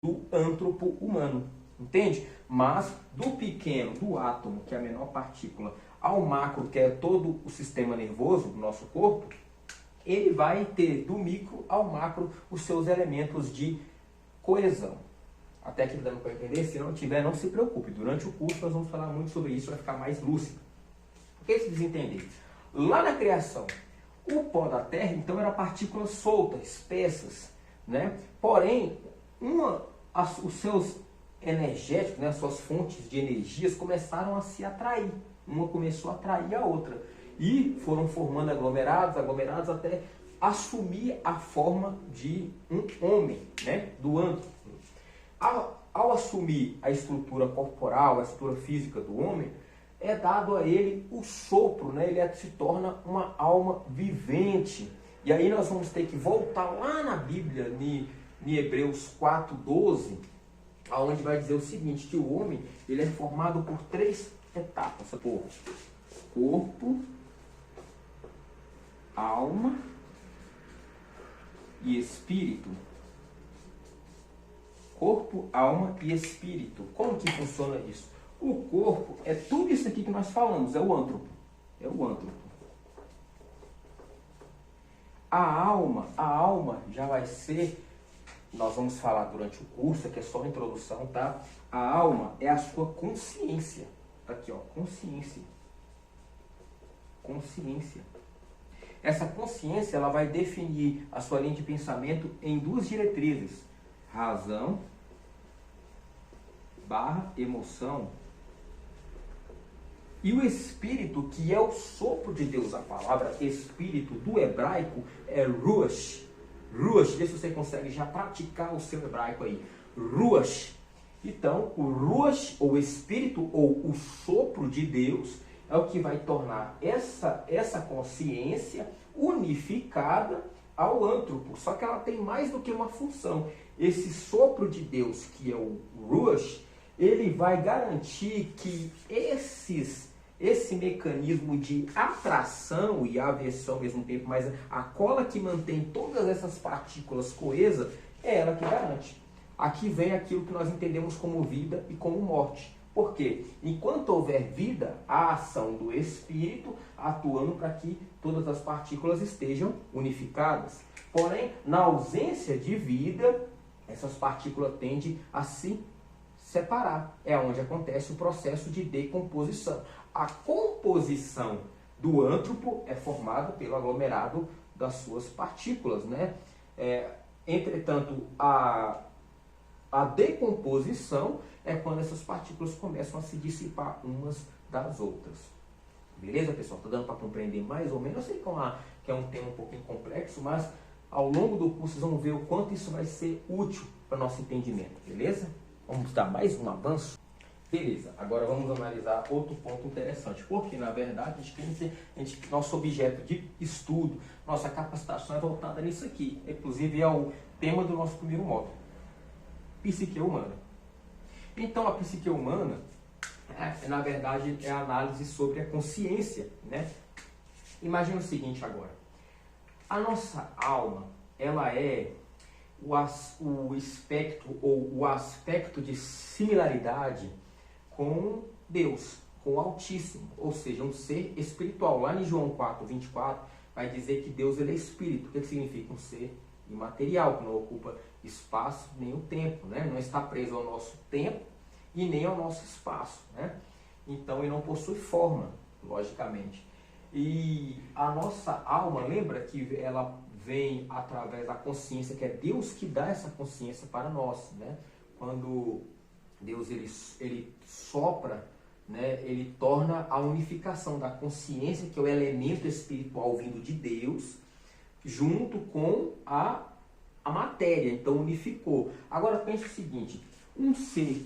do antropo humano, entende? Mas do pequeno, do átomo, que é a menor partícula, ao macro, que é todo o sistema nervoso do nosso corpo, ele vai ter do micro ao macro os seus elementos de coesão. Até aqui dando para entender, se não tiver, não se preocupe. Durante o curso nós vamos falar muito sobre isso, vai ficar mais lúcido. Por que se desentender? Lá na criação, o pó da Terra, então, era partículas soltas, espessas, né? Porém, os seus energéticos, né, as suas fontes de energias começaram a se atrair. Uma começou a atrair a outra. E foram formando aglomerados, até assumir a forma de um homem, né, do antro. Ao assumir a estrutura corporal, a estrutura física do homem, é dado a ele o sopro, né? Ele se torna uma alma vivente. E aí nós vamos ter que voltar lá na Bíblia, em Hebreus 4:12, onde vai dizer o seguinte, que o homem ele é formado por 3 etapas. Por corpo, alma e espírito. Corpo, alma e espírito. Como que funciona isso? O corpo é tudo isso aqui que nós falamos, é o antropo. É o antropo. A alma já vai ser, nós vamos falar durante o curso, que é só a introdução, tá? A alma é a sua consciência. Tá aqui, ó, consciência. Consciência. Essa consciência, ela vai definir a sua linha de pensamento em 2 diretrizes. Razão / emoção. E o espírito, que é o sopro de Deus. A palavra espírito do hebraico é ruach. Ruach, vê se você consegue já praticar o seu hebraico aí. Ruach. Então, o ruach, ou espírito, ou o sopro de Deus, é o que vai tornar essa consciência unificada ao antropo. Só que ela tem mais do que uma função. Esse sopro de Deus, que é o ruach, ele vai garantir que esse mecanismo de atração e aversão ao mesmo tempo, mas a cola que mantém todas essas partículas coesas, é ela que garante. Aqui vem aquilo que nós entendemos como vida e como morte. Por quê? Enquanto houver vida, a ação do espírito atuando para que todas as partículas estejam unificadas. Porém, na ausência de vida, essas partículas tendem a se separar. É onde acontece o processo de decomposição. A composição do antropo é formada pelo aglomerado das suas partículas, né? Entretanto, a decomposição é quando essas partículas começam a se dissipar umas das outras. Beleza, pessoal? Está dando para compreender mais ou menos? Eu sei que é um tema um pouquinho complexo, mas ao longo do curso vocês vão ver o quanto isso vai ser útil para o nosso entendimento. Beleza? Vamos dar mais um avanço? Beleza, agora vamos analisar outro ponto interessante, porque na verdade nosso objeto de estudo, nossa capacitação é voltada nisso aqui, inclusive é o tema do nosso primeiro módulo, psique humana. Então a psique humana, na verdade, é a análise sobre a consciência, né? Imagina o seguinte agora, a nossa alma, ela é o espectro ou o aspecto de similaridade com Deus, com o Altíssimo, ou seja, um ser espiritual. Lá em João 4:24 vai dizer que Deus ele é espírito. O que significa? Um ser imaterial, que não ocupa espaço nem o tempo, né? Não está preso ao nosso tempo e nem ao nosso espaço, né? Então ele não possui forma, logicamente. E a nossa alma, lembra que ela vem através da consciência, que é Deus que dá essa consciência para nós, né? Quando Deus ele sopra, né? Ele torna a unificação da consciência, que é o elemento espiritual vindo de Deus, junto com a matéria, então unificou. Agora pense o seguinte, um ser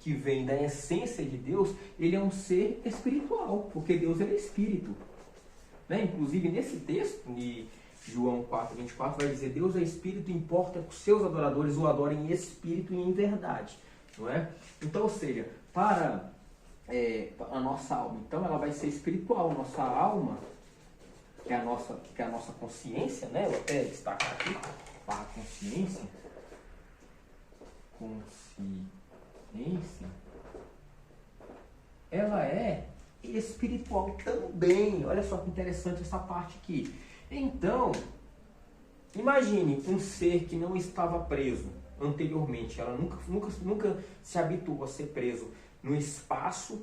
que vem da essência de Deus, ele é um ser espiritual, porque Deus ele é espírito, né? Inclusive nesse texto de João 4:24 vai dizer, Deus é espírito, importa que os seus adoradores o adorem em espírito e em verdade, não é? Então, ou seja, para a nossa alma, então ela vai ser espiritual. Nossa alma, que é a nossa consciência, né? Eu até destaco aqui para a consciência. consciência, ela é espiritual também. Olha só que interessante essa parte aqui. Então, imagine um ser que não estava preso anteriormente. Ela nunca se habituou a ser preso no espaço,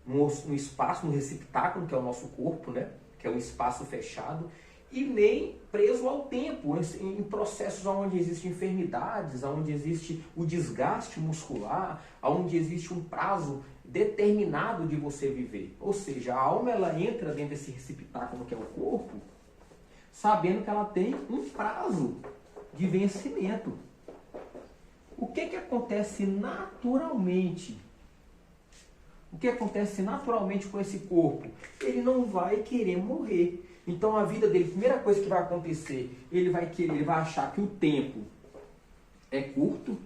no receptáculo, que é o nosso corpo, né? Que é um espaço fechado, e nem preso ao tempo, em processos onde existem enfermidades, onde existe o desgaste muscular, onde existe um prazo determinado de você viver. Ou seja, a alma ela entra dentro desse receptáculo que é o corpo, sabendo que ela tem um prazo de vencimento. O que acontece naturalmente? O que acontece naturalmente com esse corpo? Ele não vai querer morrer. Então a vida dele, a primeira coisa que vai acontecer, ele vai achar que o tempo é curto,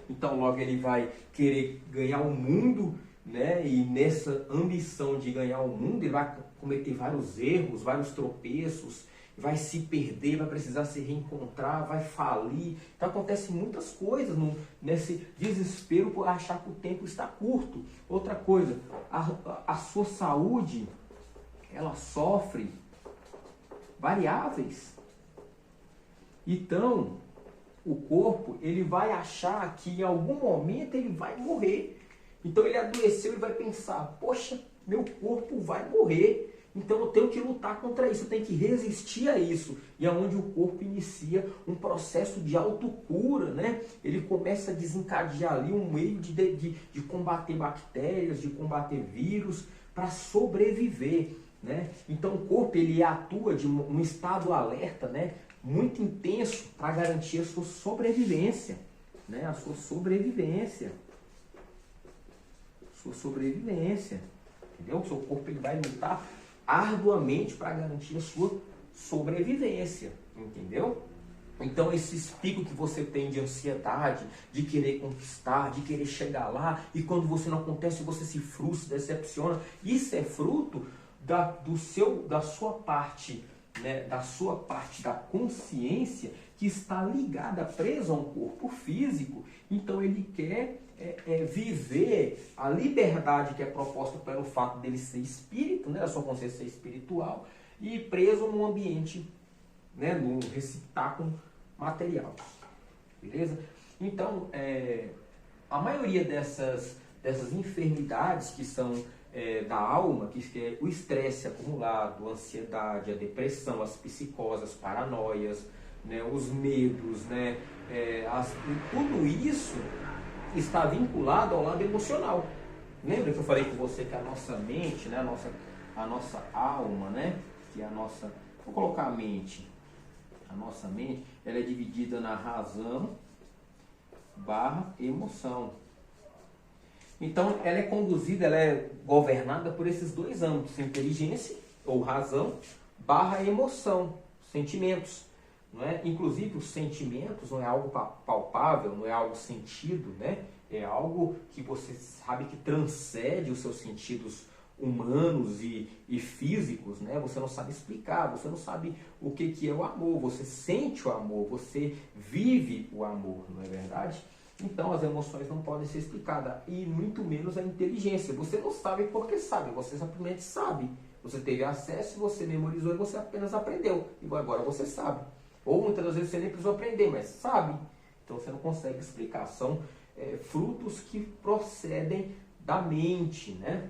então logo ele vai querer ganhar o mundo, né? E nessa ambição de ganhar o mundo, ele vai cometer vários erros, vários tropeços, vai se perder, vai precisar se reencontrar, vai falir. Então acontecem muitas coisas nesse desespero por achar que o tempo está curto. Outra coisa, a sua saúde, ela sofre variáveis. Então, o corpo, ele vai achar que em algum momento ele vai morrer. Então ele adoeceu e vai pensar, poxa, meu corpo vai morrer. Então eu tenho que lutar contra isso, eu tenho que resistir a isso. E é onde o corpo inicia um processo de autocura, né? Ele começa a desencadear ali um meio de combater bactérias, de combater vírus, para sobreviver, né? Então o corpo ele atua num estado alerta, né? Muito intenso para garantir a sua sobrevivência, né? A sua sobrevivência. Entendeu? O seu corpo ele vai lutar arduamente para garantir a sua sobrevivência, entendeu? Então esses picos que você tem de ansiedade, de querer conquistar, de querer chegar lá, e quando você não acontece, você se frustra, decepciona, isso é fruto da sua parte, né, da sua parte da consciência que está ligada, presa a um corpo físico. Então ele quer viver a liberdade que é proposta pelo fato dele ser espírito, né, a sua consciência ser espiritual, e preso num ambiente, né, num receptáculo material. Beleza? Então, a maioria dessas enfermidades que são da alma, que é o estresse acumulado, a ansiedade, a depressão, as psicoses, as paranoias, né, os medos, né, tudo isso está vinculado ao lado emocional. Lembra que eu falei com você que a nossa mente, né, a nossa alma, né, que é a nossa, vou colocar a nossa mente, ela é dividida na razão / emoção. Então ela é conduzida, ela é governada por esses dois âmbitos, inteligência ou razão / emoção, sentimentos. Não é? Inclusive os sentimentos não é algo palpável, não é algo sentido, né? É algo que você sabe que transcende os seus sentidos humanos e físicos, né? Você não sabe explicar, você não sabe o que é o amor, você sente o amor, você vive o amor, não é verdade? Então as emoções não podem ser explicadas, e muito menos a inteligência. Você não sabe porque sabe, você simplesmente sabe. Você teve acesso, você memorizou e você apenas aprendeu, e agora você sabe. Ou muitas das vezes você nem precisou aprender, mas sabe. Então você não consegue explicar. São frutos que procedem da mente, né?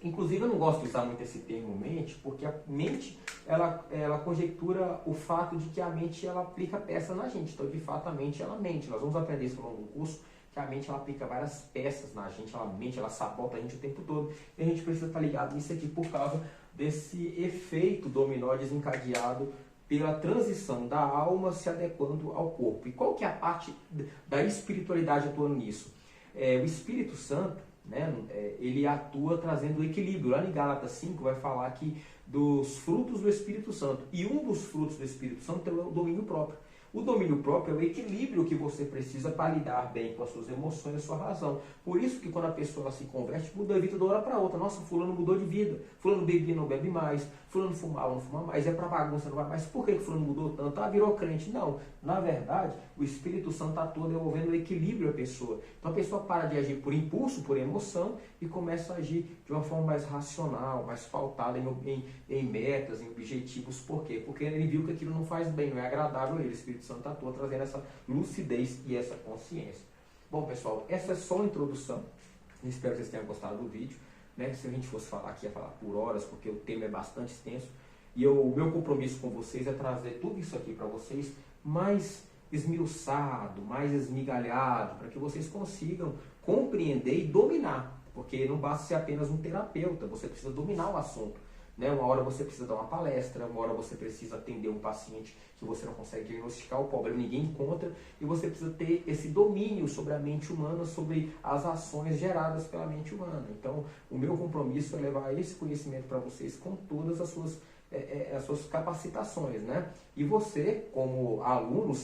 Inclusive eu não gosto de usar muito esse termo mente, porque a mente ela conjectura o fato de que a mente ela aplica peça na gente. Então de fato a mente ela mente. Nós vamos aprender isso ao longo do curso, que a mente ela aplica várias peças na gente, ela mente, ela sabota a gente o tempo todo. E a gente precisa estar ligado nisso aqui por causa desse efeito dominó desencadeado pela transição da alma se adequando ao corpo. E qual que é a parte da espiritualidade atuando nisso? O Espírito Santo, né, ele atua trazendo equilíbrio. Lá em Gálatas 5 vai falar aqui dos frutos do Espírito Santo. E um dos frutos do Espírito Santo é o domínio próprio. O domínio próprio é o equilíbrio que você precisa para lidar bem com as suas emoções e a sua razão. Por isso que quando a pessoa se converte, muda a vida de uma hora para outra. Nossa, fulano mudou de vida. Fulano bebia, não bebe mais. Fulano fumava, não fuma mais. É para bagunça, não vai mais. Por que fulano mudou tanto? Ah, virou crente. Não. Na verdade, o Espírito Santo está todo devolvendo o equilíbrio à pessoa. Então a pessoa para de agir por impulso, por emoção e começa a agir de uma forma mais racional, mais pautada em metas, em objetivos. Por quê? Porque ele viu que aquilo não faz bem, não é agradável a ele. O Espírito Santo está todo trazendo essa lucidez e essa consciência. Bom, pessoal, essa é só a introdução. Espero que vocês tenham gostado do vídeo. Né? Se a gente fosse falar aqui, ia falar por horas, porque o tema é bastante extenso. E o meu compromisso com vocês é trazer tudo isso aqui para vocês mais esmiuçado, mais esmigalhado, para que vocês consigam compreender e dominar. Porque não basta ser apenas um terapeuta, você precisa dominar o assunto. Né? Uma hora você precisa dar uma palestra, uma hora você precisa atender um paciente que você não consegue diagnosticar o problema, ninguém encontra, e você precisa ter esse domínio sobre a mente humana, sobre as ações geradas pela mente humana. Então, o meu compromisso é levar esse conhecimento para vocês com todas as suas capacitações. Né? E você, como aluno,